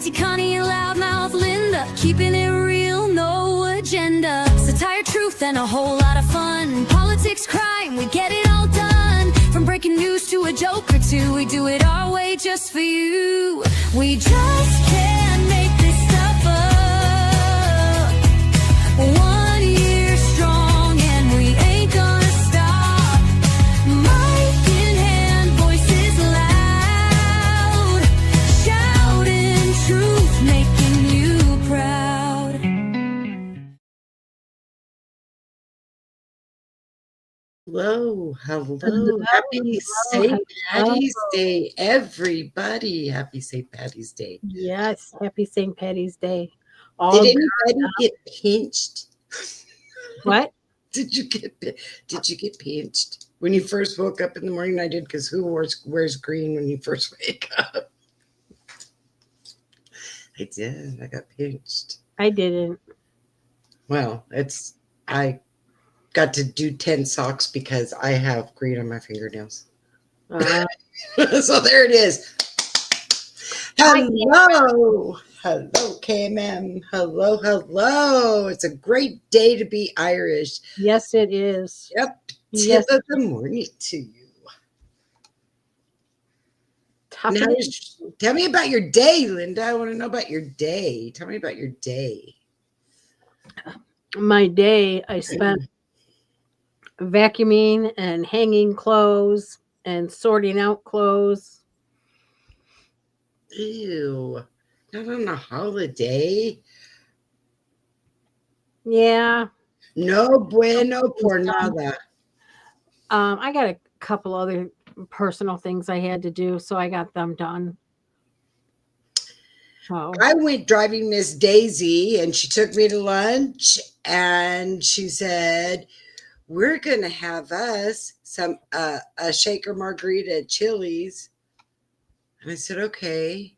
Auntie Connie and loudmouth Linda, keeping it real, no agenda. Satire, truth, and a whole lot of fun. Politics, crime, we get it all done. From breaking news to a joke or two, we do it our way just for you. We just can't make this stuff up. 1 year strong and we ain't gonna stop. Mic in hand, voices loud, shouting truth, making you proud. Hello. Happy St. Patty's Day, everybody. Happy St. Patty's Day. Yes, happy St. Patty's Day. Did anybody get pinched? What? Did you get pinched when you first woke up in the morning? I did, because who wears green when you first wake up? I did. I got pinched. I didn't. Well, I got to do 10 socks because I have green on my fingernails. So there it is. Hello, KMM. Hello. It's a great day to be Irish. Yes, it is. Yep. Yes. Tip of the morning to you. Now, tell me about your day, Linda. I want to know about your day. Tell me about your day. My day, I spent vacuuming and hanging clothes and sorting out clothes. Ew. Not on a holiday. Yeah. No bueno por nada. I got a couple other personal things I had to do, so I got them done. Oh. I went driving Miss Daisy, and she took me to lunch, and she said, we're going to have us some a shaker margarita at Chili's. And I said, okay.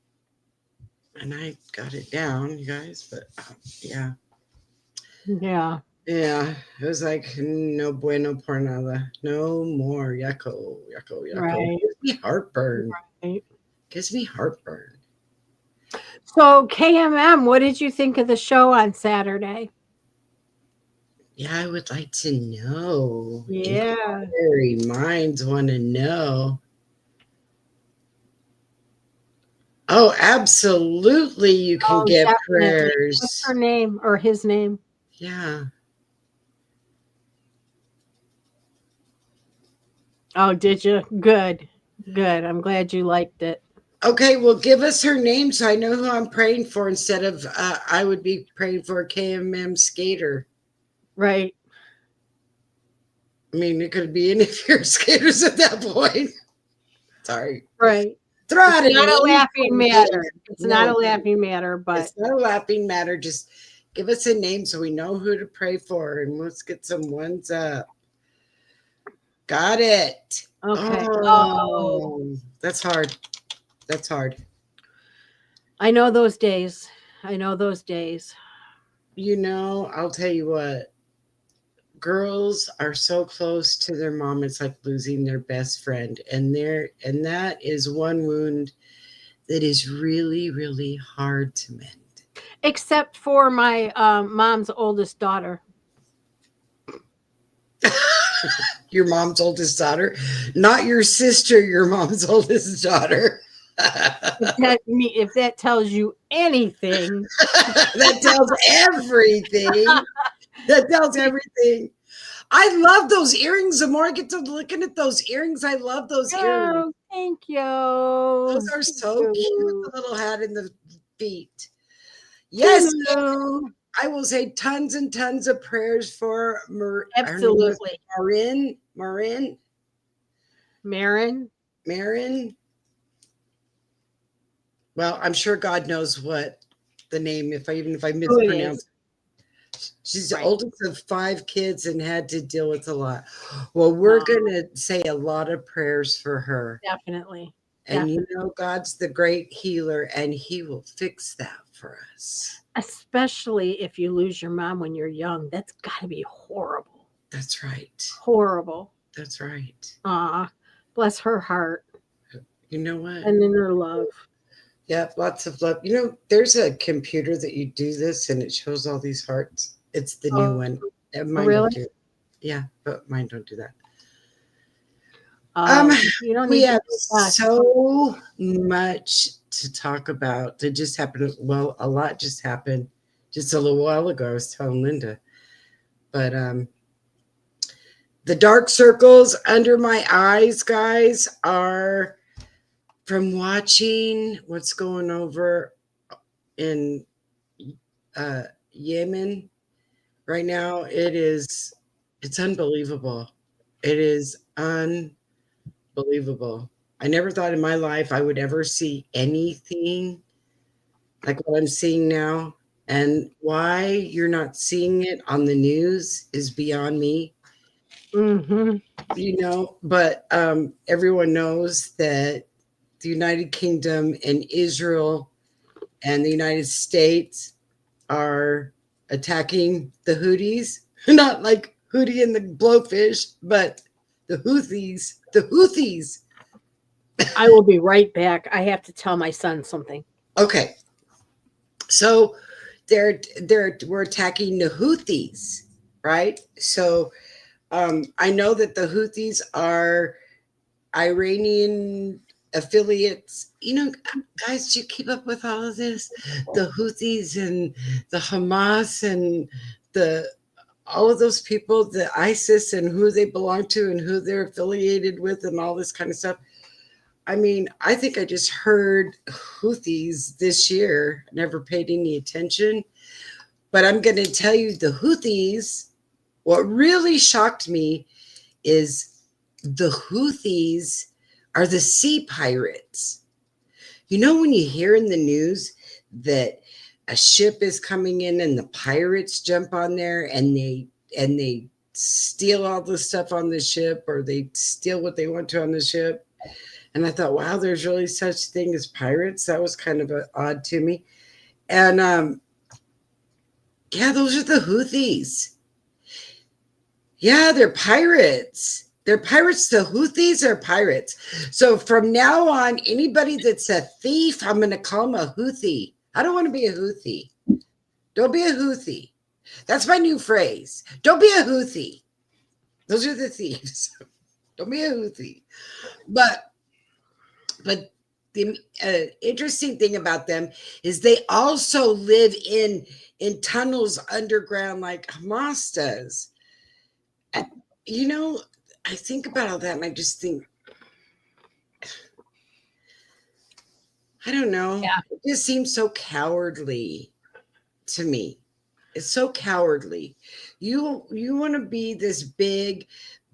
And I got it down, you guys, but yeah. Yeah. Yeah, it was like, no bueno por nada. No more. Yucko. Right. Gives me heartburn. Right. Gives me heartburn. So, KMM, what did you think of the show on Saturday? Yeah, I would like to know. Yeah. Inquiry minds want to know. Oh, absolutely. You can get definitely. prayers. What's her name or his name? Yeah. Oh, did you? Good. I'm glad you liked it. Okay, well, give us her name so I know who I'm praying for, instead of I would be praying for a KMM skater. Right. I mean, it could be any of your skaters at that point. Sorry. Right. Throw out It's not a name. laughing matter. It's not a laughing matter, but it's not a laughing matter. Just give us a name so we know who to pray for, and let's get some ones up. Got it. okay. Oh, that's hard. That's hard. I know those days. You know, I'll tell you what. Girls are so close to their mom, it's like losing their best friend, and that is one wound that is really, really hard to mend. Except for my mom's oldest daughter. Your mom's oldest daughter, not your sister, your mom's oldest daughter. If that tells you anything. That tells everything. That tells everything. I love those earrings. The more I get to looking at those earrings, I love those earrings. Thank you. Those are so cute. The little hat and the feet. Yes. I will say tons and tons of prayers for absolutely Marin. Well, I'm sure God knows what the name, if I mispronounce. She's the oldest of 5 kids and had to deal with a lot. Well, we're going to say a lot of prayers for her. Definitely. And you know, God's the great healer, and he will fix that for us. Especially if you lose your mom when you're young. That's got to be horrible. That's right. Horrible. That's right. Bless her heart. You know what? And in her love. Yep, lots of love. There's a computer that you do this and it shows all these hearts. It's the new Oh, one. Mine don't really? do it. Yeah, but mine don't do that. Um, You don't we need to have do that. so much to talk about. That just happened. Well, a lot just happened just a little while ago. I was telling Linda, but the dark circles under my eyes, guys, are from watching what's going over in uh, Yemen right now. It's unbelievable. It is unbelievable. I never thought in my life I would ever see anything like what I'm seeing now. And why you're not seeing it on the news is beyond me, Mm-hmm. but everyone knows that the United Kingdom and Israel and the United States are attacking the Houthis, not like Houthi and the blowfish, but the Houthis. The Houthis. I will be right back. I have to tell my son something. Okay, so we're attacking the Houthis, right? So I know that the Houthis are Iranian affiliates. Guys, do you keep up with all of this? The Houthis and the Hamas and the all of those people, the ISIS and who they belong to and who they're affiliated with and all this kind of stuff. I mean, I think I just heard Houthis this year, never paid any attention. But I'm going to tell you the Houthis, what really shocked me is the Houthis are the sea pirates. When you hear in the news that a ship is coming in and the pirates jump on there and they steal all the stuff on the ship, or they steal what they want to on the ship. And I thought, wow, there's really such thing as pirates. That was kind of odd to me. And yeah, those are the Houthis. Yeah, they're pirates. They're pirates. The Houthis are pirates. So from now on, anybody that's a thief, I'm going to call them a Houthi. I don't want to be a Houthi. Don't be a Houthi. That's my new phrase. Don't be a Houthi. Those are the thieves. Don't be a Houthi. But the interesting thing about them is they also live in tunnels underground like Hamas does. I think about all that and I just think, I don't know. Yeah. It just seems so cowardly to me. It's so cowardly. You want to be this big,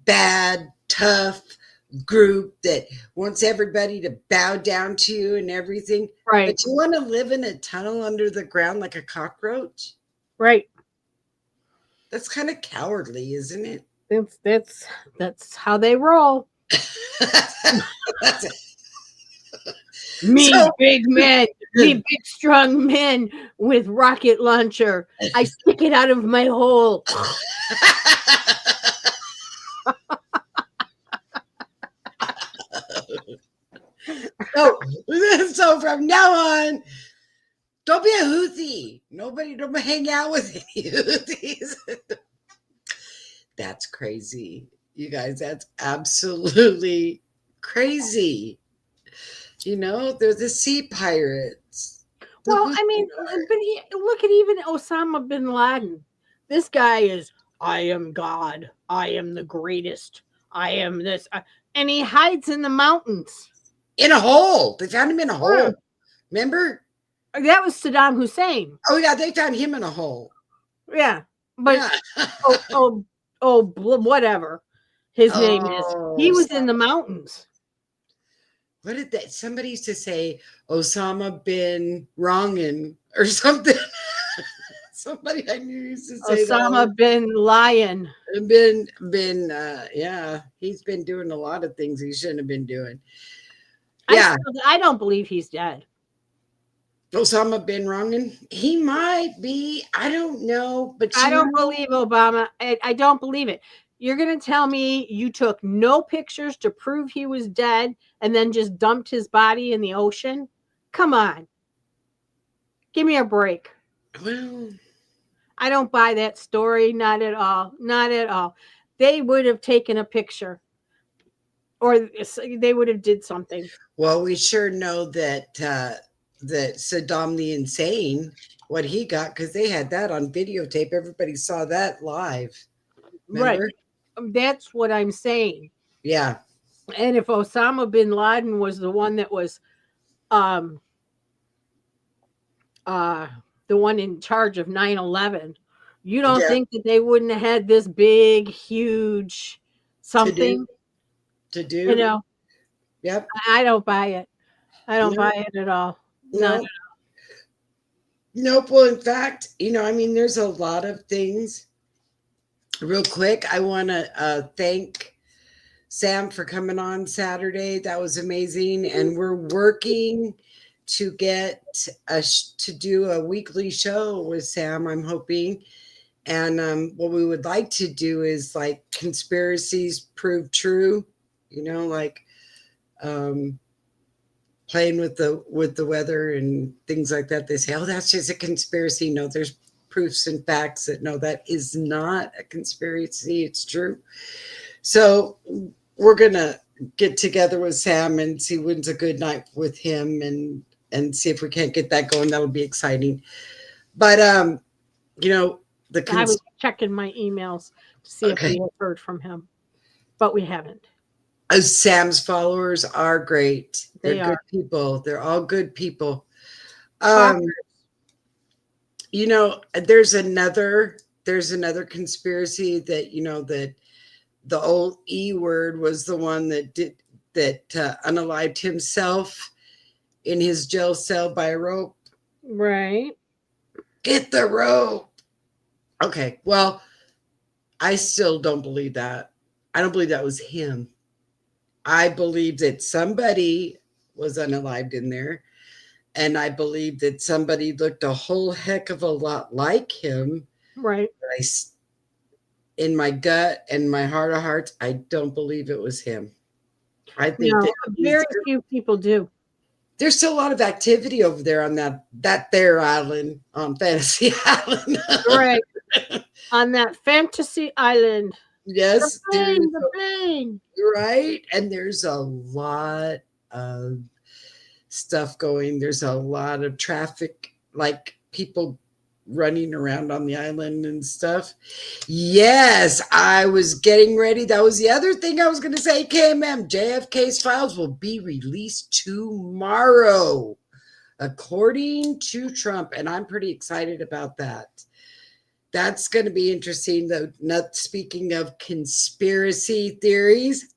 bad, tough group that wants everybody to bow down to you and everything. Right. But you want to live in a tunnel under the ground like a cockroach? Right. That's kind of cowardly, isn't it? That's how they roll. That's it. Me, big men, me, big strong men with rocket launcher. I stick it out of my hole. So from now on, don't be a Houthi. Nobody, don't hang out with any Houthis. That's crazy. You guys, that's absolutely crazy. They're the sea pirates. Well, I mean, but look at even Osama bin Laden. This guy is, I am God. I am the greatest. I am this. And he hides in the mountains. In a hole. They found him in a hole. Yeah. Remember? That was Saddam Hussein. Oh, yeah, they found him in a hole. Yeah. But, yeah. whatever his name is. He was in the mountains. What did that? Somebody used to say Osama bin Wrongin or something. Somebody I knew used to say Osama bin Lion. Yeah, he's been doing a lot of things he shouldn't have been doing. Yeah, I don't believe he's dead. Osama bin Wrongin, he might be. I don't know, but I don't believe Obama. I don't believe it. You're going to tell me you took no pictures to prove he was dead and then just dumped his body in the ocean? Come on. Give me a break. Well, I don't buy that story. Not at all. Not at all. They would have taken a picture, or they would have did something. well, we sure know that that Saddam the Insane, what he got, because they had that on videotape. Everybody saw that live. Right. Remember? That's what I'm saying. Yeah. And if Osama bin Laden was the one that was um uh the one in charge of 9/11, you don't Yeah. think that they wouldn't have had this big huge To do. something, To you do. know? Yep. I don't buy it. I don't No. buy it at all. Not No. Nope. Well, in fact, I mean, there's a lot of things. Real quick, I want to thank Sam for coming on Saturday. That was amazing, and we're working to get to do a weekly show with Sam. I'm hoping, and what we would like to do is like conspiracies prove true. Like um, playing with the weather and things like that. They say, "Oh, that's just a conspiracy." No, there's proofs and facts that no, that is not a conspiracy. It's true. So we're gonna get together with Sam and see when's a good night with him and see if we can't get that going. That'll be exciting. But you know, the I was checking my emails to see if we had heard from him, but we haven't. Sam's followers are great. They're They good are. people. They're all good people. Talkers. There's another conspiracy that that the old E word was the one that unalived himself in his jail cell by a rope. Right. Get the rope. Okay, well, I still don't believe that. I don't believe that was him. I believe that somebody was unalived in there, and I believe that somebody looked a whole heck of a lot like him. Right. But in my gut and my heart of hearts, I don't believe it was him. I think No, that very few people do. there's still a lot of activity over there on that there island, on Fantasy Island. Right. On that fantasy island. Yes, The plane. right, and there's a lot of stuff going. There's a lot of traffic, like people running around on the island and stuff. Yes, I was getting ready. That was the other thing I was going to say. KMM, JFK's files will be released tomorrow, according to Trump, and I'm pretty excited about that. That's going to be interesting, though. Not speaking of conspiracy theories,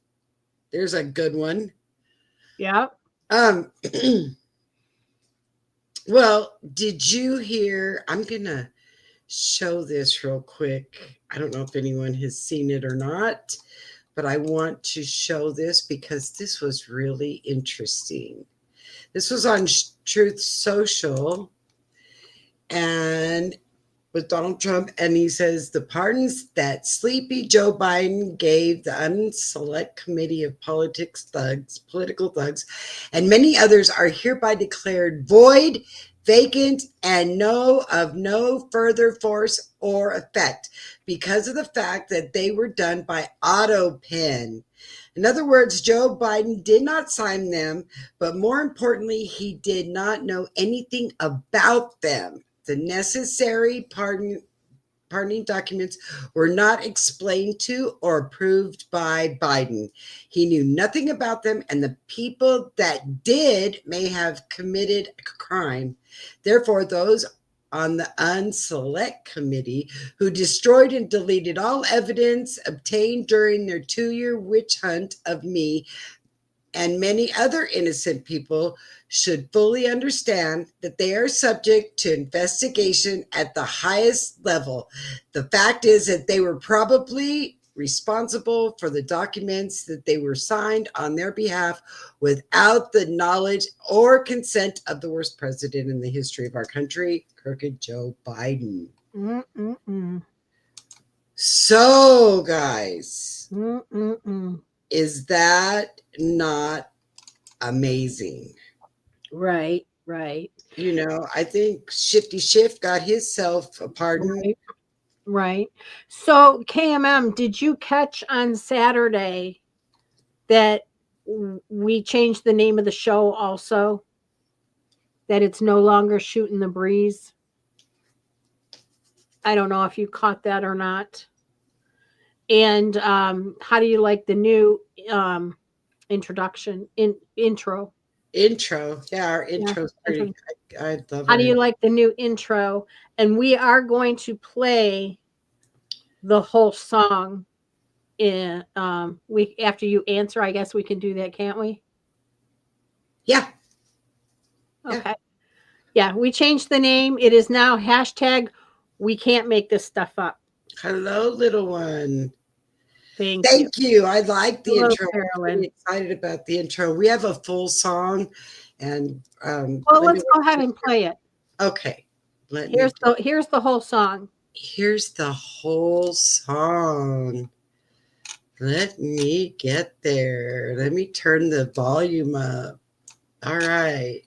there's a good one. Yeah. Um, well, did you hear? I'm going to show this real quick. I don't know if anyone has seen it or not, but I want to show this because this was really interesting. This was on Truth Social and with Donald Trump, and he says the pardons that sleepy Joe Biden gave the unselect committee of political thugs, and many others are hereby declared void, vacant, and of no further force or effect because of the fact that they were done by auto pen. In other words, Joe Biden did not sign them, but more importantly, he did not know anything about them. The necessary pardoning documents were not explained to or approved by Biden. He knew nothing about them, and the people that did may have committed a crime. Therefore, those on the unselect committee who destroyed and deleted all evidence obtained during their 2-year witch hunt of me and many other innocent people should fully understand that they are subject to investigation at the highest level. The fact is that they were probably responsible for the documents that they were signed on their behalf without the knowledge or consent of the worst president in the history of our country, crooked Joe Biden. So, guys, is that not amazing? Right. Right. I think Shifty Shift got himself a pardon. Right. Right. So, KMM, did you catch on Saturday that we changed the name of the show also? That it's no longer Shooting the Breeze? I don't know if you caught that or not. And how do you like the new intro? Intro. Yeah, our Yeah. intro's pretty good. I love How do you it. like the new intro? And we are going to play the whole song in we after you answer. I guess we can do that, can't we? Yeah. Okay. Yeah, we changed the name. It is now hashtag we can't make this stuff up. Hello, little one. Thank you. Thank you. I like the Hello, intro. I'm Carolyn. pretty excited about the intro. We have a full song, and Well, let's go ahead and play it. okay. Here's the whole song. Here's the whole song. Let me get there. Let me turn the volume up. All right.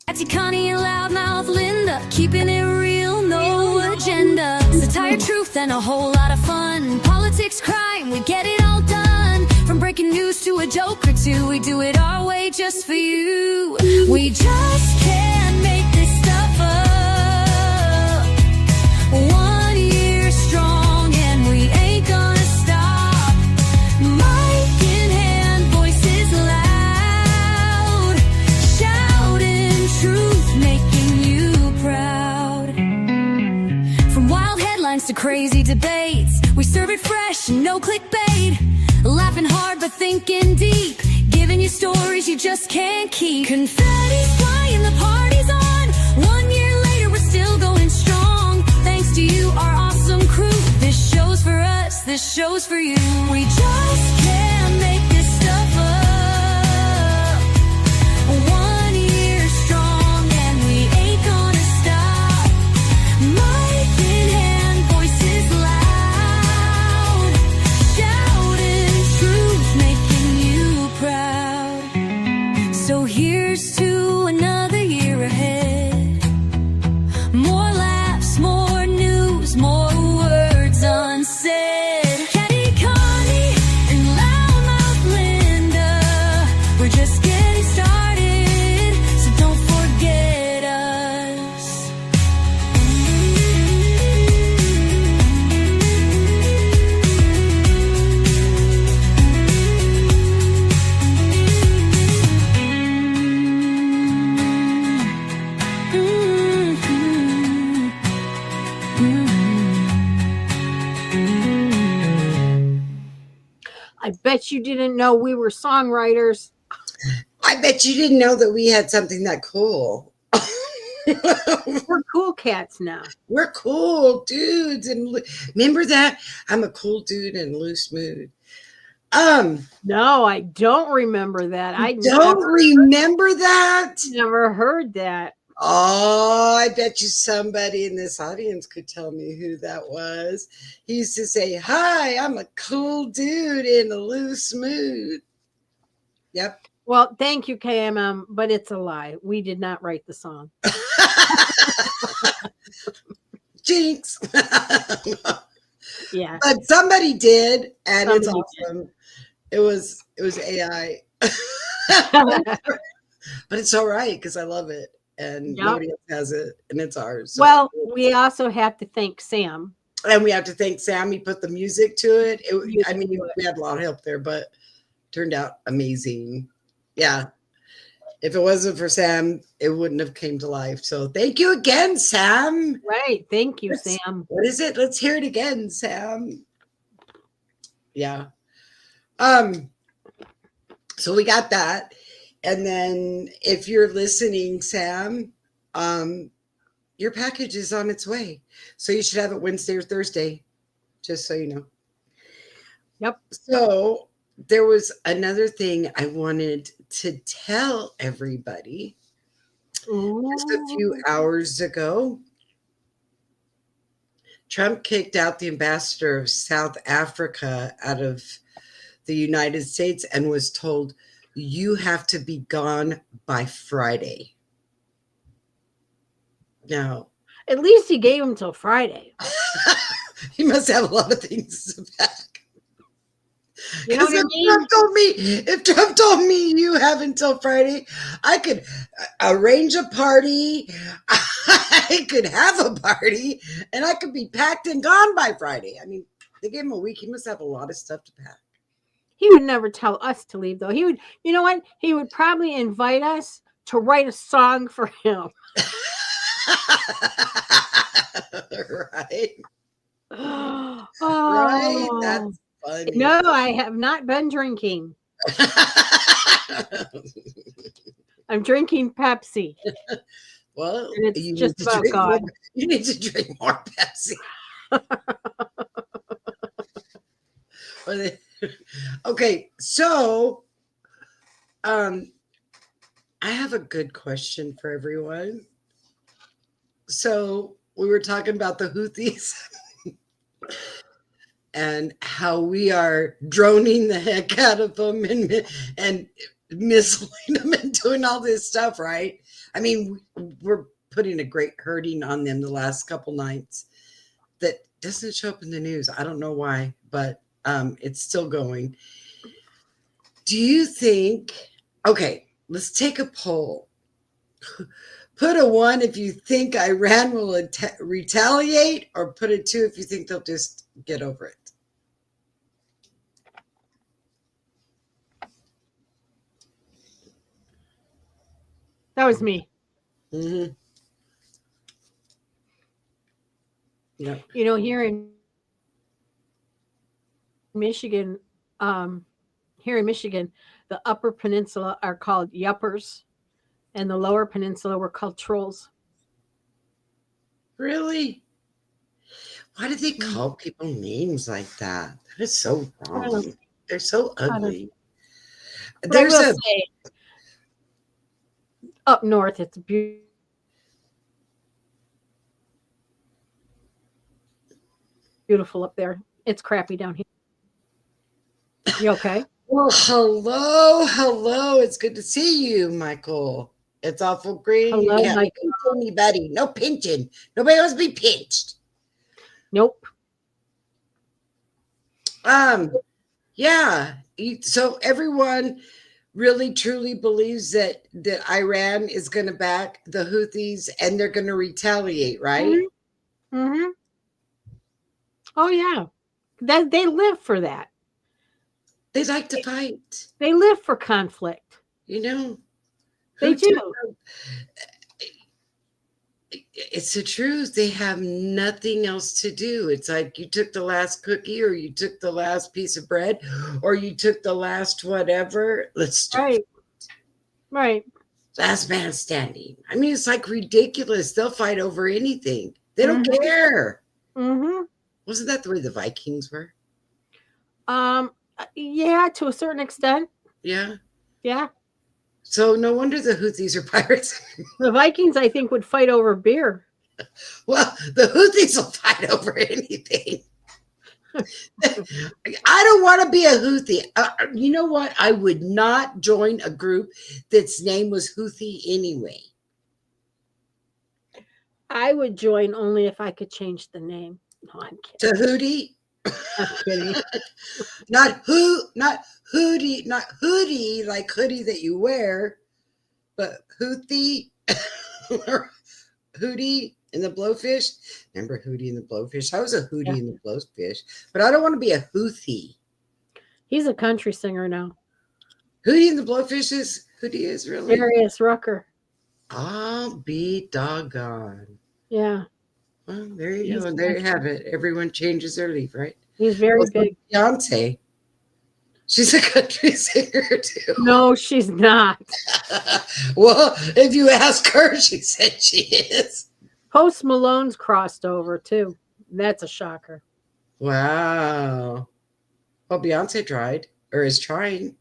Patsy, Connie, and loudmouth Linda, keeping it real, no agenda. Satire, truth, and a whole lot of fun. Politics, crime, we get it all done. From breaking news to a joke or two, we do it our way just for you. We just can't make this stuff up. 1 year strong, and we ain't gonna stop. Mic in hand, voices loud, shouting truth, making you proud. From wild headlines to crazy debates, we serve it fresh and no clickbait. Laughing hard but thinking deep, giving you stories you just can't keep. Confetti's flying, the party's on. 1 year later, we're still going strong. Thanks to you, our awesome crew. This show's for us, this show's for you. We just can't make this stuff up. 1 year strong, and we ain't gonna stop. Mic in hand, voices loud, shouting truth, making you proud. So here's to another year ahead. More laughs, more news, more words unsaid. Caddy Connie and loudmouth Linda, we're just getting started, so don't forget us. I bet you didn't know we were songwriters. I bet you didn't know that we had something that cool. We're cool cats now. We're cool dudes, and remember that I'm a cool dude in a loose mood. No, I don't remember that. I Don't remember that? never heard that. Oh, I bet you somebody in this audience could tell me who that was. He used to say, "Hi, I'm a cool dude in a loose mood." Yep. Well, thank you, KMM, but it's a lie. We did not write the song. Jinx. Yeah. But somebody did, and it's Somebody awesome. It was AI. But it's all right because I love it, and Yep. nobody else has it, and it's ours. So. Well, we also have to thank Sam. And we have to thank Sam. He put the music to it. Music I mean, to it. we had a lot of help there, but turned out amazing. Yeah. If it wasn't for Sam, it wouldn't have came to life. So thank you again, Sam. Right. Thank you, Sam. What is it? Let's hear it again, Sam. Yeah. So we got that. And then if you're listening, Sam, your package is on its way. So you should have it Wednesday or Thursday, just so you know. Yep. So there was another thing I wanted to tell everybody just a few hours ago. Trump kicked out the ambassador of South Africa out of the United States and was told, you have to be gone by Friday. Now, At least he gave him till Friday. he must have a lot of things to pack. You know Because what I mean? if Trump told me you have until Friday, I could arrange a party, I could have a party, and I could be packed and gone by Friday. I mean, they gave him a week. He must have a lot of stuff to pack. He would never tell us to leave, though. He would, you know what? He would probably invite us to write a song for him. Right. Oh, Right. That's funny. no, I have not been drinking. I'm drinking Pepsi. Well, And it's you just need to about drink more. gone. You need to drink more Pepsi. Okay, so I have a good question for everyone. So we were talking about the Houthis and how we are droning the heck out of them and missiling them and doing all this stuff, right? I mean, we're putting a great hurting on them the last couple nights that doesn't show up in the news. I don't know why, but it's still going. Do you think, okay, let's take a poll. Put a 1 if you think Iran will retaliate, or put a 2 if you think they'll just get over it. That was me. Mm-hmm. Yep. You know, here in Michigan, the Upper Peninsula are called yuppers, and the Lower Peninsula were called trolls. Really? Why do they call people names like that? That is so wrong. They're so ugly. There's a say, up north, it's beautiful up there. It's crappy down here. You okay? well, hello. It's good to see you, Michael. It's awful green. Hello, You can't Michael. pinch anybody. No pinching. Nobody wants to be pinched. Nope. Yeah. So everyone really truly believes that Iran is going to back the Houthis and they're going to retaliate, right? Mm-hmm. Mm-hmm. Oh yeah, they live for that. They like to fight. They live for conflict. You know, They do. It's the truth. They have nothing else to do. It's like you took the last cookie, or you took the last piece of bread, or you took the last whatever. Let's do it. Right. Last man standing. I mean, it's like ridiculous. They'll fight over anything. They don't care. Mm-hmm. Wasn't that the way the Vikings were? Yeah, to a certain extent. Yeah. Yeah. So no wonder the Houthis are pirates. The Vikings, I think, would fight over beer. Well, the Houthis will fight over anything. I don't want to be a Houthi. You know what? I would not join a group that's name was Houthi anyway. I would join only if I could change the name. No, I'm kidding. To Houthi? I'm kidding. not hoodie, not hoodie like hoodie that you wear, but Houthi, Hootie and the Blowfish. Remember Hootie and the Blowfish? I was a Hootie and the Blowfish, but I don't want to be a Houthi. He's a country singer now. Hootie and the Blowfish is Hootie is really Darius Rucker. I'll be doggone. Yeah. Well, there you go. There you have it. Everyone changes their leaf, right? He's very big. Beyonce. She's a country singer too. No, she's not. Well, if you ask her, she said she is. Post Malone's crossed over too. That's a shocker. Wow. Well, Beyonce tried or is trying.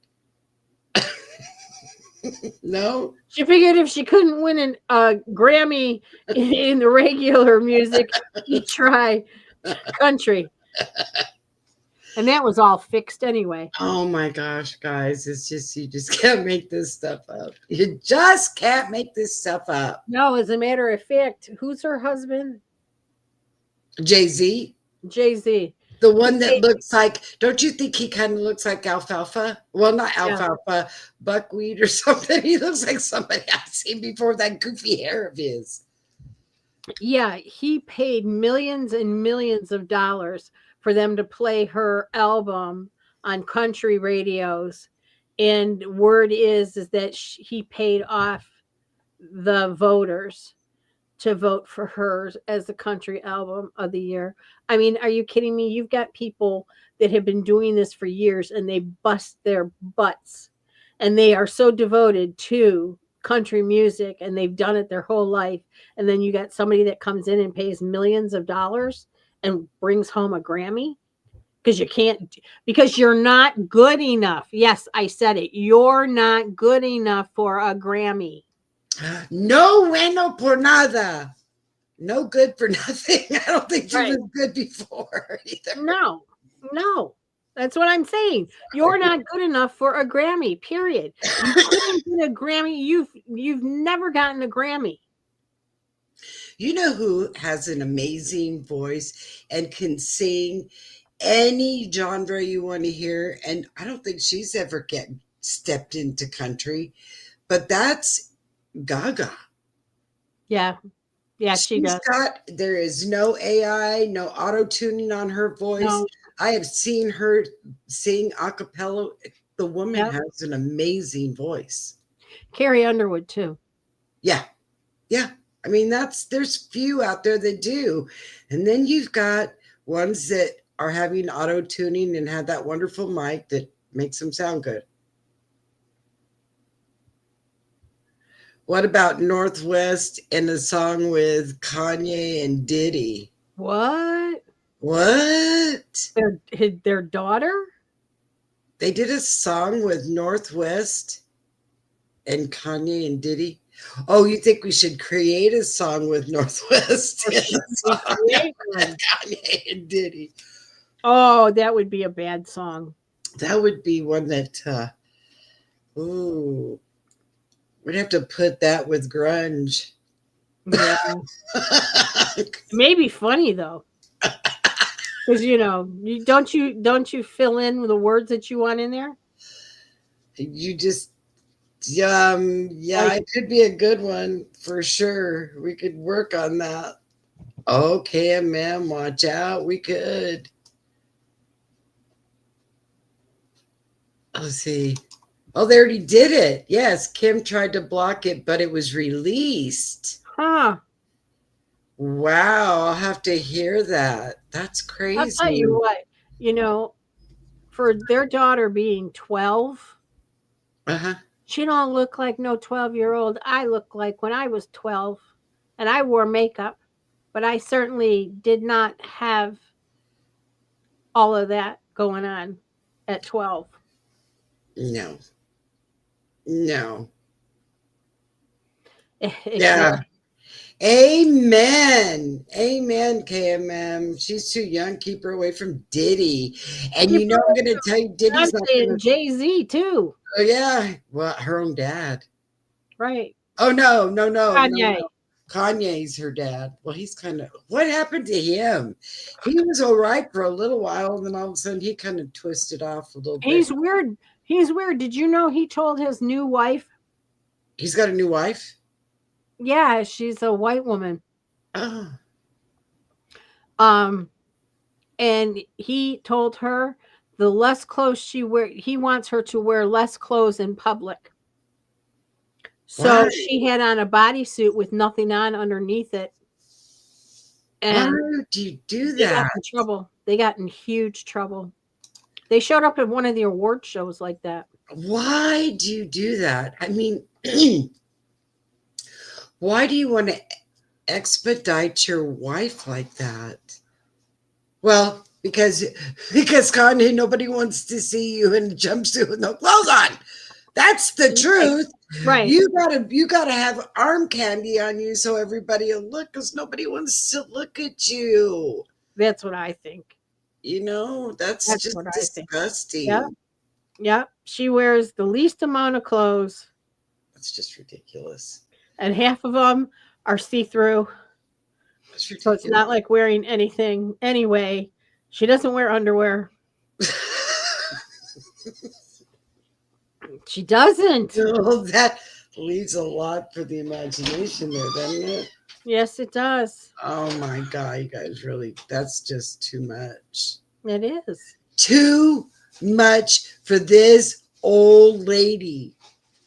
No. She figured if she couldn't win a Grammy in the regular music, she'd try country. And that was all fixed anyway. Oh my gosh, guys. It's just, you just can't make this stuff up. You just can't make this stuff up. No, as a matter of fact, who's her husband? Jay-Z, Jay-Z. the one that looks like, don't you think he kind of looks like alfalfa? Well, not alfalfa, buckwheat or something. He looks like somebody I've seen before, that goofy hair of his. Yeah, he paid millions and millions of dollars for them to play her album on country radios. And word is that he paid off the voters to vote for her as the country album of the year. I mean, are you kidding me? You've got people that have been doing this for years and they bust their butts and they are so devoted to country music and they've done it their whole life. And then you got somebody that comes in and pays millions of dollars and brings home a Grammy because you can't, because you're not good enough. Yes, I said it. You're not good enough for a Grammy. No bueno por nada. No good for nothing. I don't think you was good before either. No. That's what I'm saying. You're not good enough for a Grammy, period. You couldn't get a Grammy. You've never gotten a Grammy. You know who has an amazing voice and can sing any genre you want to hear? And I don't think she's ever stepped into country, but that's Gaga. Yeah, she does. There is no AI, no auto-tuning on her voice. No. I have seen her sing a cappella. The woman has an amazing voice. Carrie Underwood too. Yeah. I mean, there's few out there that do. And then you've got ones that are having auto-tuning and have that wonderful mic that makes them sound good. What about Northwest and a song with Kanye and Diddy? What? Their daughter? They did a song with Northwest and Kanye and Diddy. Oh, you think we should create a song with Northwest and Kanye and Diddy? Oh, that would be a bad song. That would be one that, we'd have to put that with grunge. Yeah. It may be funny though. Because don't you fill in the words that you want in there? You just it could be a good one for sure. We could work on that. Okay, ma'am, watch out. We could. Let's see. Oh, they already did it. Yes, Kim tried to block it, but it was released. Huh. Wow, I'll have to hear that. That's crazy. I'll tell you what, for their daughter being 12, she don't look like no 12-year-old I look like when I was 12, and I wore makeup, but I certainly did not have all of that going on at 12. No. Yeah. Amen, KMM. She's too young. Keep her away from Diddy. And I'm going to tell you, Diddy's not going to... Jay-Z, too. Oh, yeah. Well, her own dad. Right. Oh, no. Kanye. No. Kanye's her dad. Well, he's kind of... What happened to him? He was all right for a little while, and then all of a sudden he kind of twisted off a little bit. He's weird. Did you know he told his new wife? He's got a new wife? Yeah, she's a white woman. Oh. And he told her the less clothes she wears, he wants her to wear less clothes in public. So she had on a bodysuit with nothing on underneath it. And why do you do that? They got in huge trouble. They showed up at one of the award shows like that. Why do you do that? I mean, why do you want to expedite your wife like that? Well, because Kanye, nobody wants to see you in a jumpsuit with no clothes on. That's the truth. Right. You gotta have arm candy on you so everybody will look, because nobody wants to look at you. That's what I think. That's That's just what I think. Yep. disgusting. Yep. She wears the least amount of clothes, That's just ridiculous. and half of them are see through. That's So it's ridiculous. not like wearing anything anyway. She doesn't wear underwear. She doesn't. No, that leaves a lot for the imagination there, doesn't it? Yes, it does. Oh my God, you guys really, that's just too much. It is. Too much for this old lady.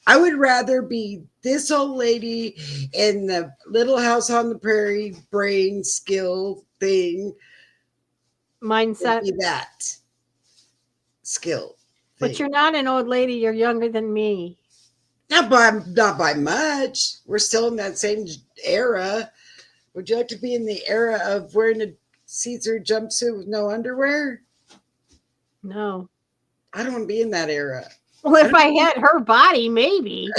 I would rather be this old lady in the Little House on the Prairie brain skill thing than Mindset. be that skill But thing. you're not an old lady. You're younger than me. Not by much. We're still in that same era. Would you like to be in the era of wearing a see-through jumpsuit with no underwear? No. I don't want to be in that era. Well, if I had her body, maybe.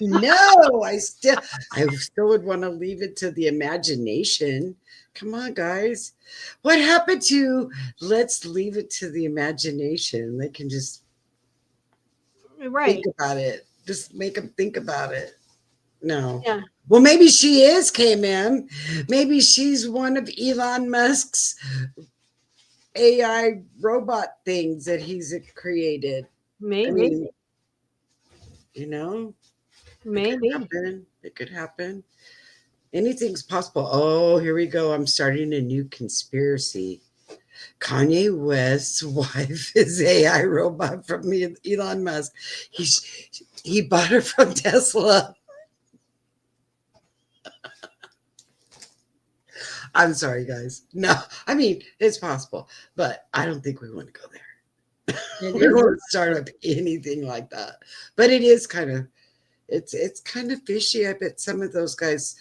No, I still would want to leave it to the imagination. Come on, guys. What happened to let's leave it to the imagination? They can just Right. think about it. Just make them think about it. No. Yeah. Well, maybe she is KMM. Maybe she's one of Elon Musk's AI robot things that he's created. Maybe. I mean, you know, Maybe. It could happen. Anything's possible. Oh, here we go. I'm starting a new conspiracy. Kanye West's wife is AI robot from Elon Musk. He bought her from Tesla. I'm sorry, guys. No, I mean it's possible, but I don't think we want to go there. We don't want to start up anything like that. But it is kind of it's kind of fishy. I bet some of those guys,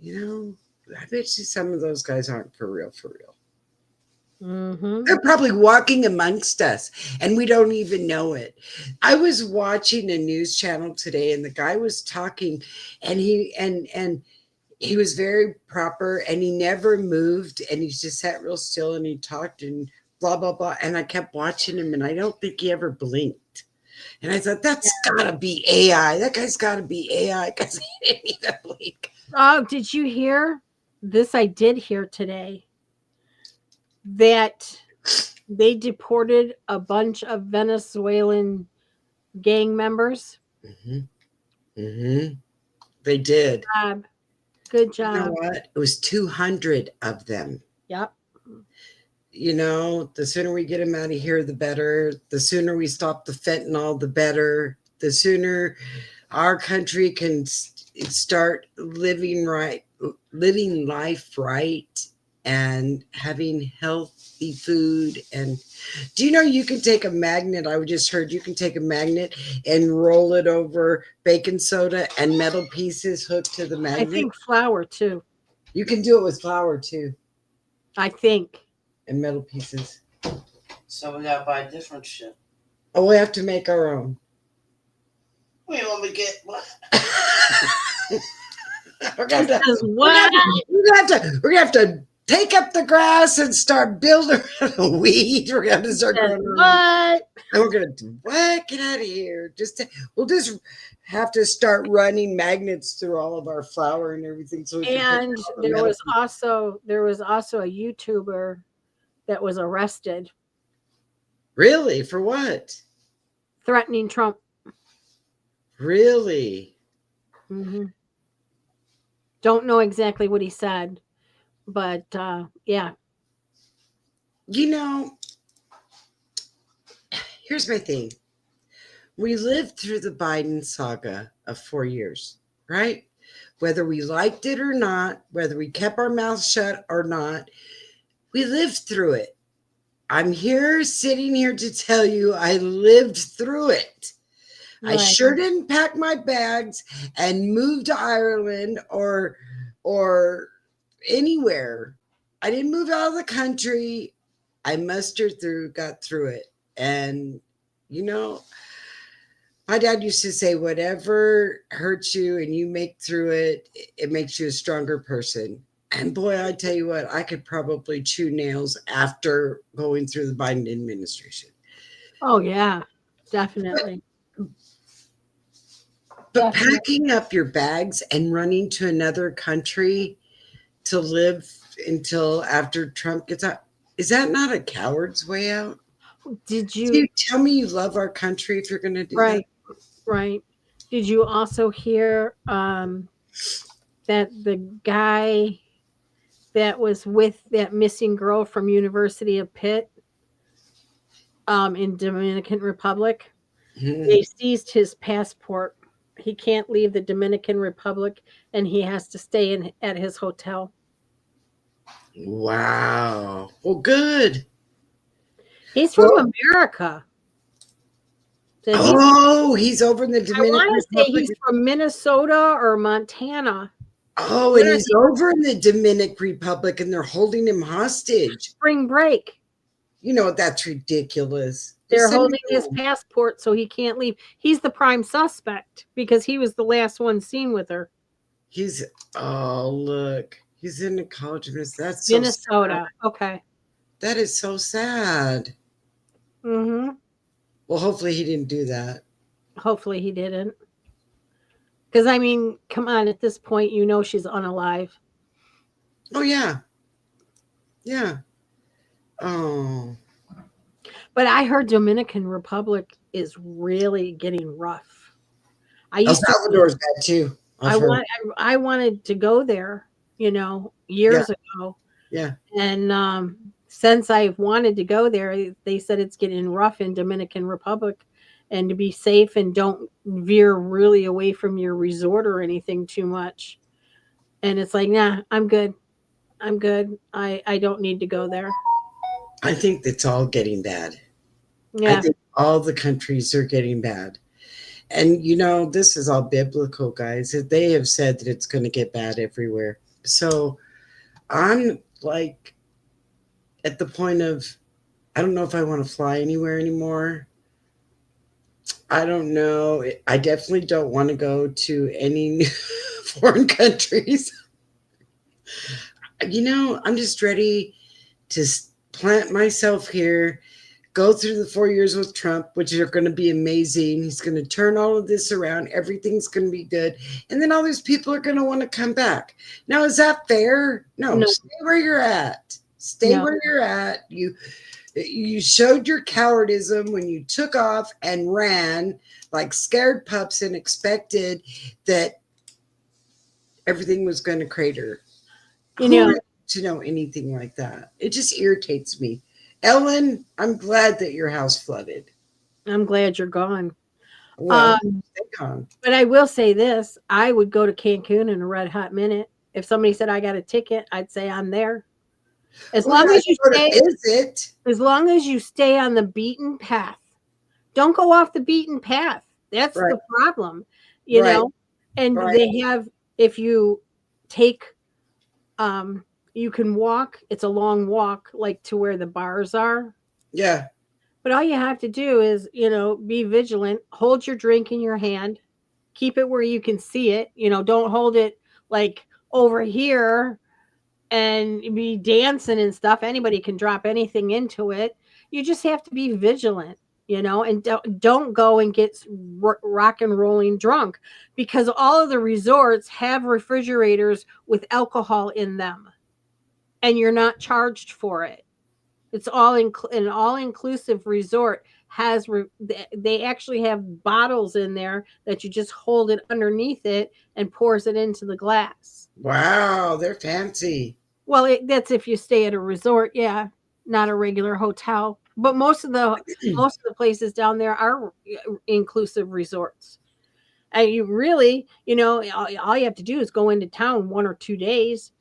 I bet you some of those guys aren't for real, for real. Mm-hmm. They're probably walking amongst us and we don't even know it. I was watching a news channel today and the guy was talking and he was very proper and he never moved and he just sat real still and he talked and blah, blah, blah. And I kept watching him and I don't think he ever blinked. And I thought, that's gotta be AI. That guy's gotta be AI because he didn't even blink. Oh, did you hear this? I did hear today that they deported a bunch of Venezuelan gang members. Mm-hmm. Mm-hmm. They did. Good You know job. what? It was 200 of them. Yep. The sooner we get them out of here, the better. The sooner we stop the fentanyl, the better. The sooner our country can start living life right and having healthy food. And do you know you can take a magnet? I just heard you can take a magnet and roll it over baking soda and metal pieces hooked to the I magnet. think flour too. You can do it with flour too I think. and metal pieces. So we gotta buy different shit. Oh, we have to make our own. Wait, let me get what? We're gonna What? have to take up the grass and start building weed. We're gonna have to start growing our own. What? And we're gonna do what? Get out of here! We'll just have to start running magnets through all of our flour and everything. So we can And pick all the there metal was pieces. also a YouTuber that was arrested Really, for what? threatening Trump. Really? Mm-hmm. Don't know exactly what he said, but yeah. Here's my thing. We lived through the Biden saga of 4 years, right? Whether we liked it or not, whether we kept our mouths shut or not, we lived through it. I'm sitting here to tell you I lived through it. I Right. sure didn't pack my bags and move to Ireland or anywhere. I didn't move out of the country. I mustered through, got through it. And, my dad used to say, whatever hurts you and you make through it, it makes you a stronger person. And boy, I tell you what, I could probably chew nails after going through the Biden administration. Oh yeah, definitely. But Definitely. packing up your bags and running to another country to live until after Trump gets out, is that not a coward's way out? Did Do you you tell me you love our country if you're going to do that? right, right. Did you also hear that the guy that was with that missing girl from University of Pitt in Dominican Republic, Mhm. they seized his passport. He can't leave the Dominican Republic and he has to stay in at his hotel. Wow. Well, good. He's from Well, America. So he's over in the I Dominican want to say Republic. he's from Minnesota or Montana. Oh, and One of he's over in the Dominican Republic and they're holding him hostage. spring break. You know, that's ridiculous. Just They're send him holding his home. passport so he can't leave. He's the prime suspect because he was the last one seen with her. He's, oh, look. He's in the college of Minnesota. That's so sad. Minnesota. Okay. That is so sad. Mm-hmm. Well, hopefully he didn't do that. Hopefully he didn't. Because I mean, come on, at this point, you know she's unalive. Oh, yeah. Yeah. Oh. But I heard Dominican Republic is really getting rough. I El used to Salvador's bad too. I've heard. I wanted to go there, Yeah. years ago. Yeah. And since I've wanted to go there, they said it's getting rough in Dominican Republic, and to be safe and don't veer really away from your resort or anything too much. And it's like, nah, I'm good. I'm good. I don't need to go there. I think it's all getting bad. I Yeah. think all the countries are getting bad. And this is all biblical, guys. They have said that it's going to get bad everywhere. So I'm like at the point of, I don't know if I want to fly anywhere anymore. I don't know. I definitely don't want to go to any foreign countries. I'm just ready to plant myself here, go through the 4 years with Trump, which are going to be amazing. He's going to turn all of this around. Everything's going to be good. And then all these people are going to want to come back. Now, is that fair? No. Stay where you're at. Stay where you're at. You showed your cowardism when you took off and ran like scared pups and expected that everything was going to crater. To know anything like that. It just irritates me. Ellen, I'm glad that your house flooded. I'm glad you're gone. Well, but I will say this: I would go to Cancun in a red hot minute. If somebody said I got a ticket, I'd say I'm there. As long as you stay on the beaten path. Don't go off the beaten path. That's the problem, know. And they have, if you take, you can walk. It's a long walk, like to where the bars are. Yeah. But all you have to do is, be vigilant. Hold your drink in your hand. Keep it where you can see it. Don't hold it like over here and be dancing and stuff. Anybody can drop anything into it. You just have to be vigilant, and don't go and get rock and rolling drunk, because all of the resorts have refrigerators with alcohol in them and you're not charged for it. It's all an all-inclusive resort they actually have bottles in there that you just hold it underneath it and pours it into the glass. Wow, they're fancy. Well, that's if you stay at a resort, yeah, not a regular hotel. But most of the places down there are inclusive resorts. And you really, all you have to do is go into town 1 or 2 days,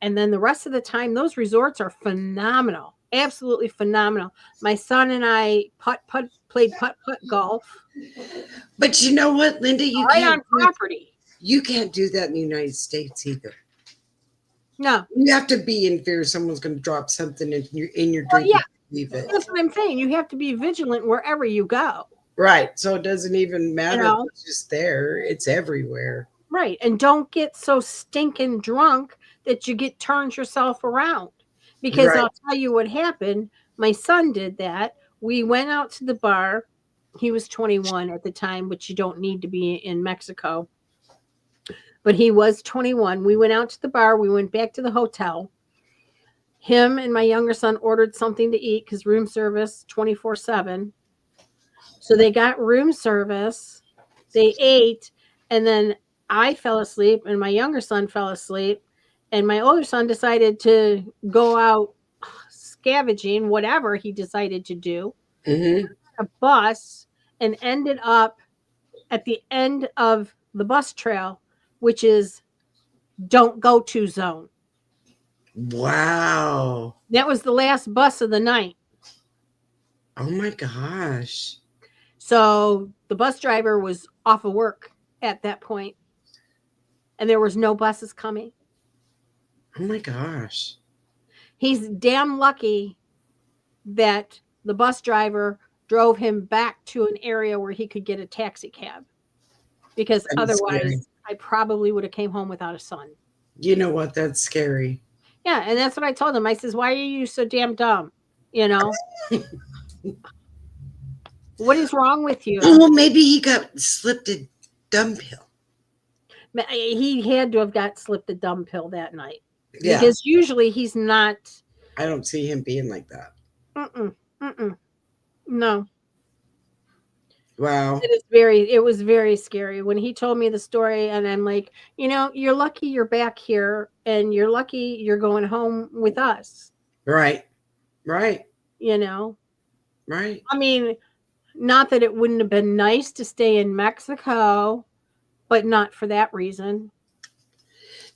and then the rest of the time, those resorts are phenomenal. Absolutely phenomenal. My son and I played putt golf. But you know what, Linda? You right on property. You can't do that in the United States either. No. You have to be in fear someone's going to drop something in your drink. Yeah. Leave it. That's what I'm saying. You have to be vigilant wherever you go. Right. So it doesn't even matter if it's just there. It's everywhere. Right. And don't get so stinking drunk that you turns yourself around. Because Right. I'll tell you what happened. My son did that. We went out to the bar. He was 21 at the time, which you don't need to be in Mexico. But he was 21. We went out to the bar. We went back to the hotel. Him and my younger son ordered something to eat because room service 24/7. So they got room service. They ate, and then I fell asleep, and my younger son fell asleep, and my older son decided to go out scavenging, whatever he decided to do, Mm-hmm. a bus, and ended up at the end of the bus trail, which is don't go to zone. Wow. That was the last bus of the night. Oh my gosh. So the bus driver was off of work at that point, and there was no buses coming. Oh my gosh. He's damn lucky that the bus driver drove him back to an area where he could get a taxi cab, because That is scary. otherwise I probably would have came home without a son. You know what? That's scary. Yeah, and that's what I told him. I says, "Why are you so damn dumb? You know, what is wrong with you?" Well, maybe he got slipped a dumb pill. He had to have got slipped a dumb pill that night, Yeah. because usually he's not. I don't see him being like that. Mm-mm, mm-mm, no. Wow. It was very scary when he told me the story, and I'm like, you're lucky you're back here, and you're lucky you're going home with us. Right. Right. You know, Right. I mean, not that it wouldn't have been nice to stay in Mexico, but not for that reason.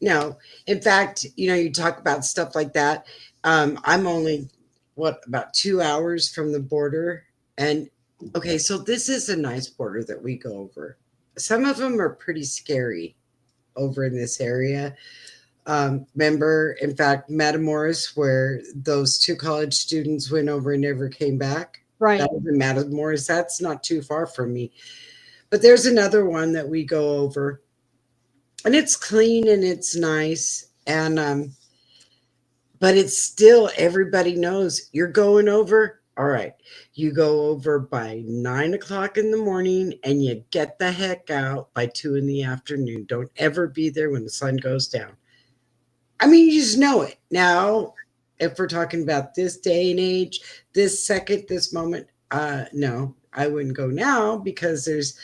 No. In fact, you talk about stuff like that. I'm only about 2 hours from the border, and okay, so this is a nice border that we go over. Some of them are pretty scary over in this area. Remember, in fact, Matamoros, where those 2 college students went over and never came back. Right. That was in Matamoros. That's not too far from me. But there's another one that we go over, and it's clean and it's nice, and but it's still, everybody knows you're going over. All right, you go over by 9 o'clock in the morning, and you get the heck out by 2 in the afternoon. Don't ever be there when the sun goes down. I mean, you just know it. Now, if we're talking about this day and age, this second, this moment, no, I wouldn't go now, because there's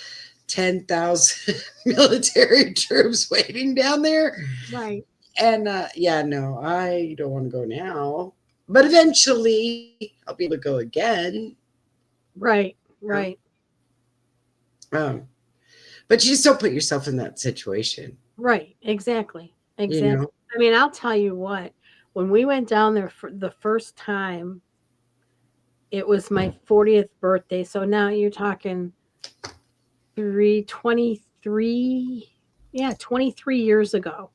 10,000 military troops waiting down there. Right. And yeah, no, I don't want to go now. But eventually I'll be able to go again. Right. Right. But you just don't put yourself in that situation. Right. Exactly. Exactly. You know? I mean, I'll tell you what, when we went down there for the first time, it was my 40th birthday. So now you're talking 23 years ago.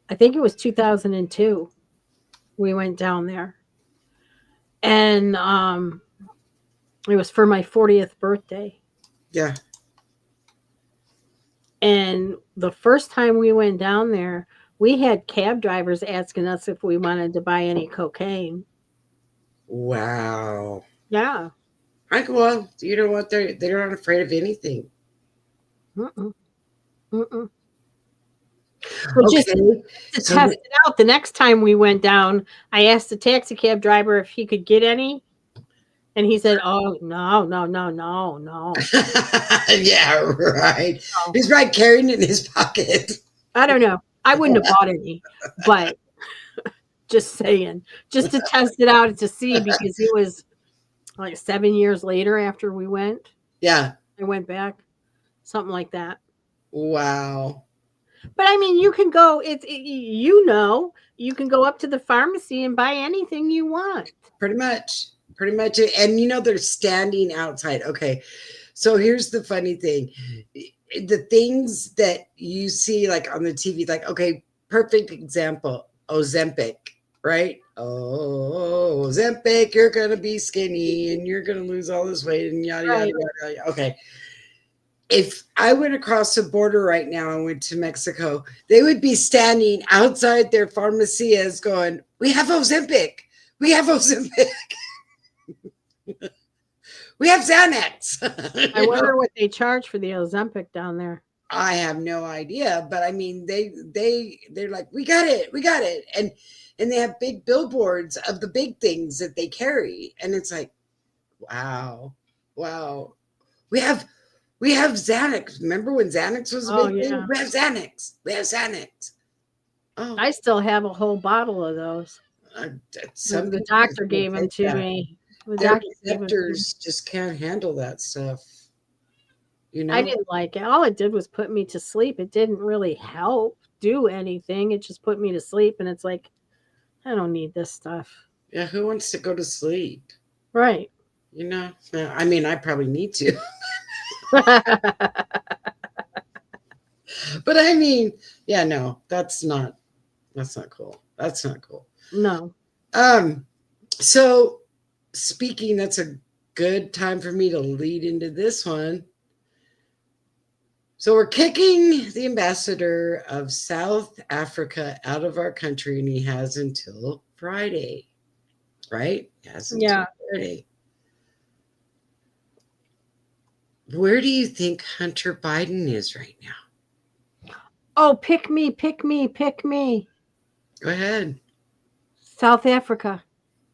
I think it was 2002. We went down there, and it was for my 40th birthday. Yeah. And the first time we went down there, we had cab drivers asking us if we wanted to buy any cocaine. Wow. Yeah. Well, you know what? They're not afraid of anything. Mm-mm. Mm-mm. But just to test it out, the next time we went down, I asked the taxi cab driver if he could get any, and he said, "Oh, no." Yeah, right. So, He's right, carrying it in his pocket. I don't know. I wouldn't have bought any, but just saying, just to test it out to see, because it was like 7 years later after we went. Yeah. I went back, something like that. Wow. But I mean, you can go. You can go up to the pharmacy and buy anything you want. Pretty much. And they're standing outside. Okay. So here's the funny thing. The things that you see like on the TV, like, okay, perfect example, Ozempic, right? Oh, Ozempic, you're going to be skinny and you're going to lose all this weight and yada, Right. yada, yada. Okay. if I went across the border right now and went to Mexico, they would be standing outside their pharmacias going, "We have Ozempic. We have Ozempic. We have Xanax." I wonder what they charge for the Ozempic down there. I have no idea, but I mean, they're like, "We got it, we got it," and they have big billboards of the big things that they carry, and it's like, wow, wow, we have Xanax. Remember when Xanax was a big thing? We have Xanax. We have Xanax. Oh, I still have a whole bottle of those. The doctor gave them to me. Their receptors just can't handle that stuff. You know, I didn't like it. All it did was put me to sleep. It didn't really help do anything. It just put me to sleep, and it's like, I don't need this stuff. Yeah, who wants to go to sleep? Right. You know, I mean, I probably need to. But I mean, yeah, no, that's not cool. That's not cool. No. So speaking, that's a good time for me to lead into this one. So we're kicking the ambassador of South Africa out of our country, and he has until Friday, right? He has until Friday. Where do you think Hunter Biden is right now? Oh, pick me, pick me, pick me. Go ahead. South Africa.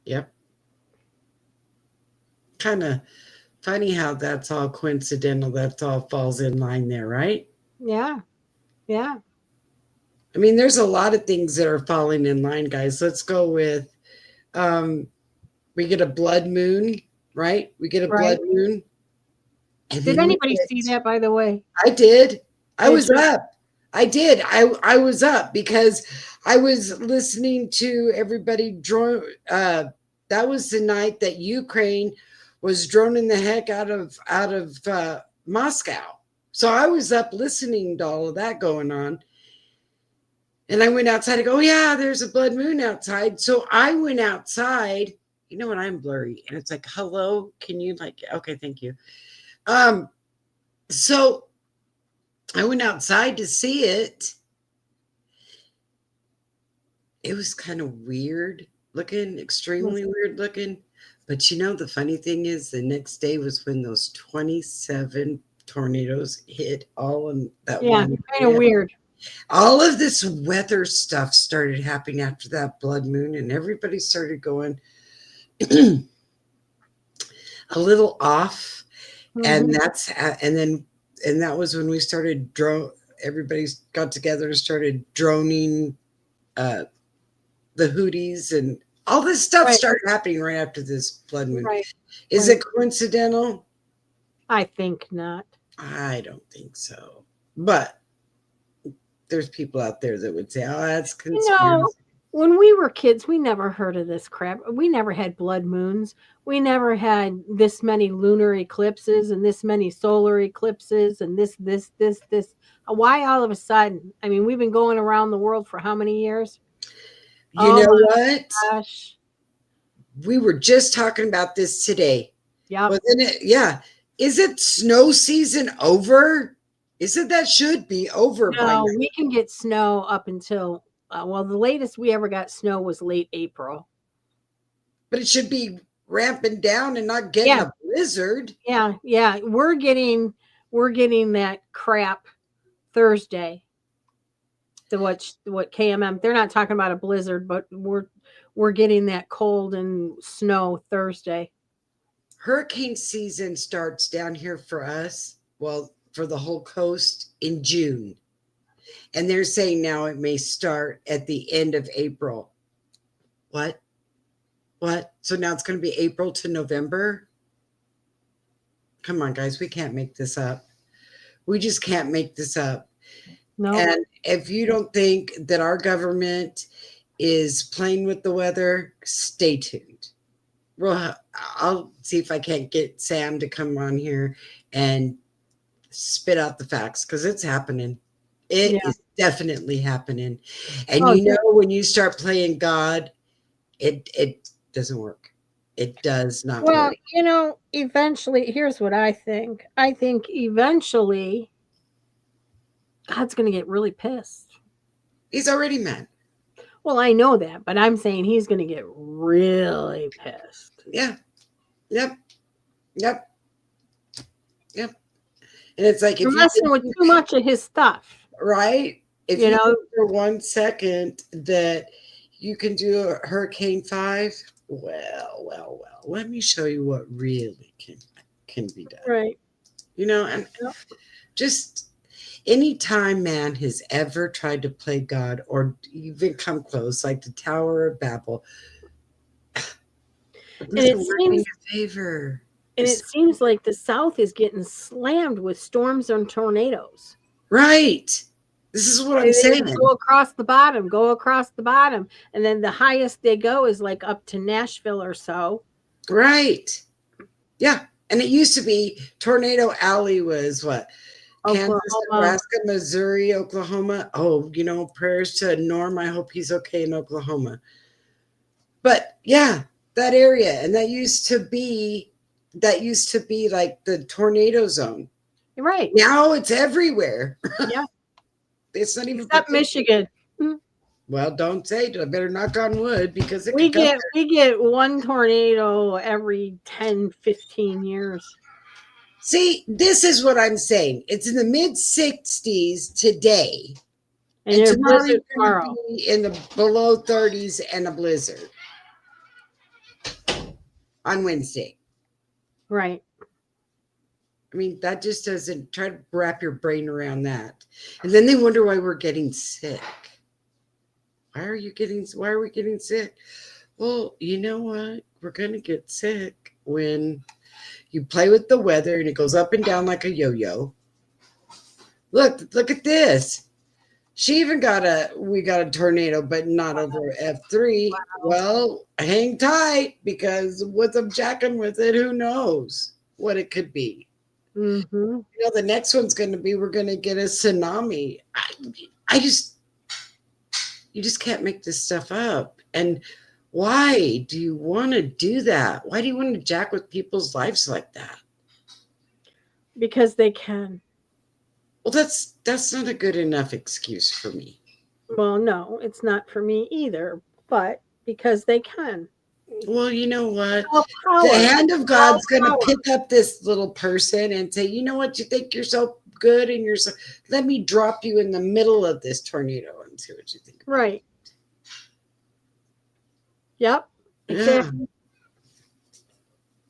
Yep. Kind of funny how that's all coincidental. That's all falls in line there, right? Yeah. Yeah. I mean, there's a lot of things that are falling in line, guys. Let's go with we get a blood moon, right? We get a blood moon. And did anybody see that, by the way? I did. I was up. I did. I was up because I was listening to everybody drone. That was the night that Ukraine was droning the heck out of Moscow. So I was up listening to all of that going on. And I went outside to go, oh, yeah, there's a blood moon outside. So I went outside. You know what? I'm blurry. And it's like, hello, can you okay, thank you. So I went outside to see it. It was kind of weird looking, extremely weird looking. But you know, the funny thing is the next day was when those 27 tornadoes hit all in that one. Yeah, kind of weird. All of this weather stuff started happening after that blood moon, and everybody started going a little off. And that was when we started everybody got together and started droning the Houthis, and all this stuff started happening right after this blood moon. Is it coincidental? I think not. I don't think so. But there's people out there that would say, oh, that's conspiracy. You know, when we were kids, we never heard of this crap. We never had blood moons. We never had this many lunar eclipses and this many solar eclipses and this. Why all of a sudden? I mean, we've been going around the world for how many years? You know what? Gosh. We were just talking about this today. Yeah. Yeah. Is it snow season over? Isn't that should be over by now? We can get snow up until the latest we ever got snow was late April. But it should be ramping down and not getting a blizzard. Yeah. We're getting that crap Thursday. What KMM, they're not talking about a blizzard, but we're getting that cold and snow Thursday. Hurricane season starts down here for us, well, for the whole coast in June. And they're saying now it may start at the end of April. What? So now it's going to be April to November? Come on, guys. We can't make this up. We just can't make this up. No. And if you don't think that our government is playing with the weather, stay tuned. Well, I'll see if I can't get Sam to come on here and spit out the facts, because it's happening. It is definitely happening. And when you start playing God, it doesn't work. It does not Well, work. eventually, here's what I think. I think eventually God's going to get really pissed. He's already mad. Well, I know that, but I'm saying he's going to get really pissed. Yeah. Yep. Yep. Yep. And it's like You're if you messing with think, too much of his stuff. right? If You you know, think for 1 second that you can do a Hurricane 5, well, let me show you what really can be done. right? And Yep. just anytime man has ever tried to play God or even come close, like the Tower of Babel, it And doesn't it work in seems, your favor. and it seems like the South is getting slammed with storms and tornadoes. Right. This is what I'm They saying. just go across the bottom, and then the highest they go is like up to Nashville or so. Right. Yeah. And it used to be Tornado Alley was what? Kansas, Oklahoma, Nebraska, Missouri, Oklahoma. Oh, prayers to Norm. I hope he's okay in Oklahoma. But yeah, that area. And that used to be like the tornado zone. right? Now it's everywhere. Yeah, It's not even except Michigan. Well, don't say it. I better knock on wood because it We could come. get one tornado every 10, 15 years. See, this is what I'm saying. It's in the mid 60s today. And And there's tomorrow blizzard you're going tomorrow. to be in the below 30s and a blizzard on Wednesday. Right. I mean, that just doesn't try to wrap your brain around that. And then they wonder why we're getting sick. Why are we getting sick? Well, you know what? We're going to get sick when you play with the weather and it goes up and down like a yo-yo. Look at this. We got a tornado, but not over F3. Wow. Well, hang tight because what's up jacking with it, who knows what it could be. Mm-hmm. The next one's going to be, we're going to get a tsunami. You just can't make this stuff up. And why do you want to do that? Why do you want to jack with people's lives like that? Because they can. Well, that's not a good enough excuse for me. Well, no, it's not for me either, but because they can. Well, you know what? Power. The hand of God's going to Power. pick up this little person and say, you know what? You think you're so good and you're so, let me drop you in the middle of this tornado and see what you think. Right. Yep. Exactly. Yeah.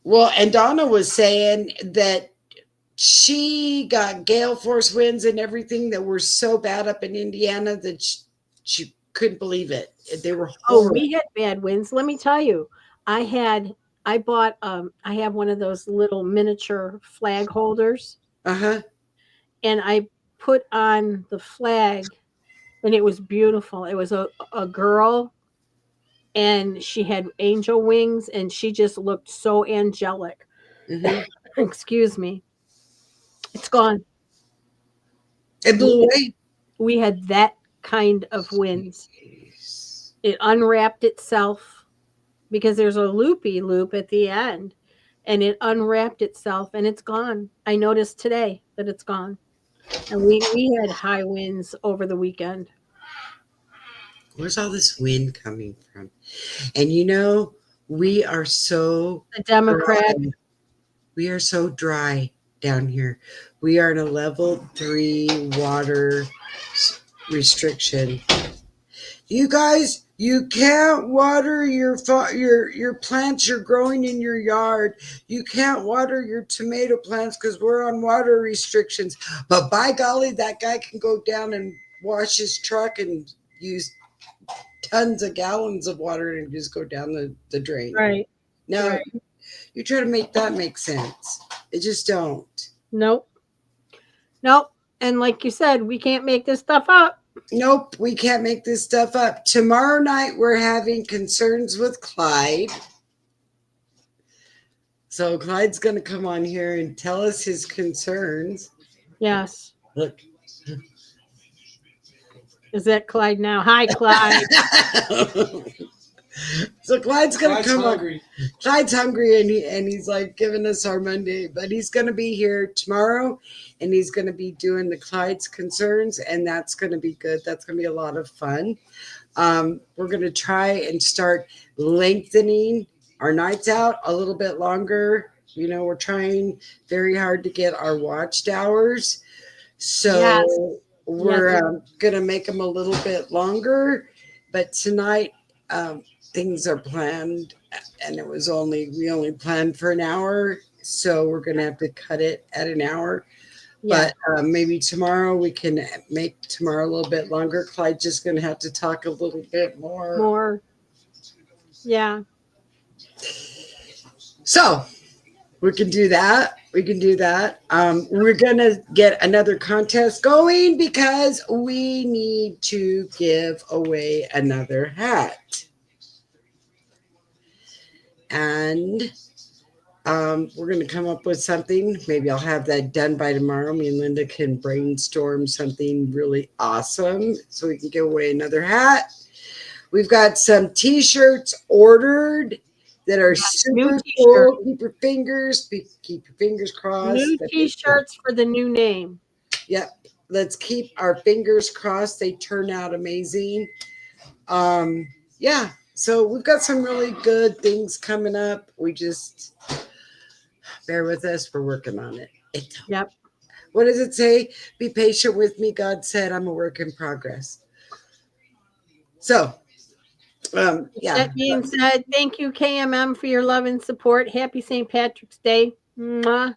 Well, and Donna was saying that she got gale force winds and everything that were so bad up in Indiana that she couldn't believe it. They were horrible. Oh, we had bad winds. Let me tell you, I have one of those little miniature flag holders. Uh-huh. And I put on the flag and it was beautiful. It was a girl and she had angel wings and she just looked so angelic. Mm-hmm. Excuse me. It's gone. It blew away. We had that kind of winds. It unwrapped itself because there's a loopy loop at the end and it unwrapped itself and it's gone. I noticed today that it's gone. And we had high winds over the weekend. Where's all this wind coming from? And we are so The Democrat. dry. We are so dry down here. We are in a level 3 water restriction. You guys, you can't water your plants you're growing in your yard. You can't water your tomato plants because we're on water restrictions. But by golly, that guy can go down and wash his truck and use tons of gallons of water and just go down the drain. Right. Now, Right. you try to make that make sense. It just don't. Nope. And like you said, we can't make this stuff up. Nope, we can't make this stuff up. Tomorrow night, we're having concerns with Clyde. So Clyde's going to come on here and tell us his concerns. Yes. Look. Is that Clyde now? Hi, Clyde. So Clyde's gonna Clyde's come hungry. up. Clyde's hungry, and he's like giving us our Monday, but he's gonna be here tomorrow, and he's gonna be doing the Clyde's concerns, and that's gonna be good. That's gonna be a lot of fun. We're gonna try and start lengthening our nights out a little bit longer. You know, we're trying very hard to get our watched hours, Yes. so we're gonna make them a little bit longer. But tonight, things are planned, and we only planned for an hour, so we're gonna have to cut it at an hour. Yeah. But maybe tomorrow we can make tomorrow a little bit longer. Clyde's just gonna have to talk a little bit more. More. Yeah. So we can do that. We can do that. We're gonna get another contest going because we need to give away another hat. And we're going to come up with something. Maybe I'll have that done by tomorrow. Me and Linda can brainstorm something really awesome so we can give away another hat. We've got some t-shirts ordered that are super cool. Keep your fingers crossed. New t-shirts for the new name. Yep. Let's keep our fingers crossed. They turn out amazing. Yeah. So we've got some really good things coming up. We just bear with us. We're working on it. Yep. What does it say? Be patient with me. God said I'm a work in progress. So, yeah. That being said, thank you, KMM, for your love and support. Happy St. Patrick's Day. Mwah.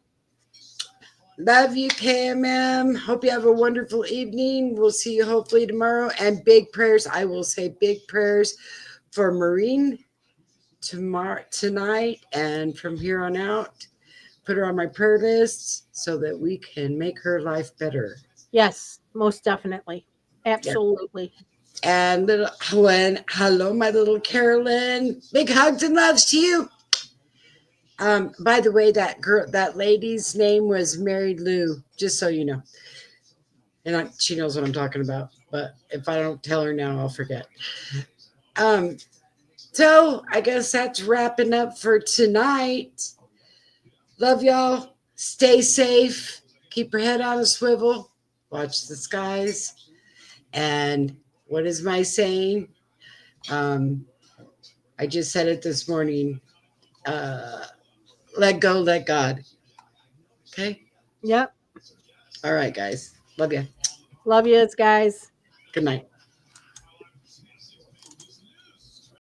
Love you, KMM. Hope you have a wonderful evening. We'll see you hopefully tomorrow. And big prayers. I will say big prayers for Maureen tonight and from here on out. Put her on my prayer list so that we can make her life better. Yes, most definitely. Absolutely. Yeah. And little hello, my little Carolyn. Big hugs and loves to you. By the way, that lady's name was Mary Lou, just so you know. And she knows what I'm talking about. But if I don't tell her now, I'll forget. So I guess that's wrapping up for tonight. Love y'all. Stay safe. Keep your head on a swivel. Watch the skies. And what is my saying? I just said it this morning. Let go, let God. Okay? Yep. All right, guys. Love you. Love you, guys. Good night.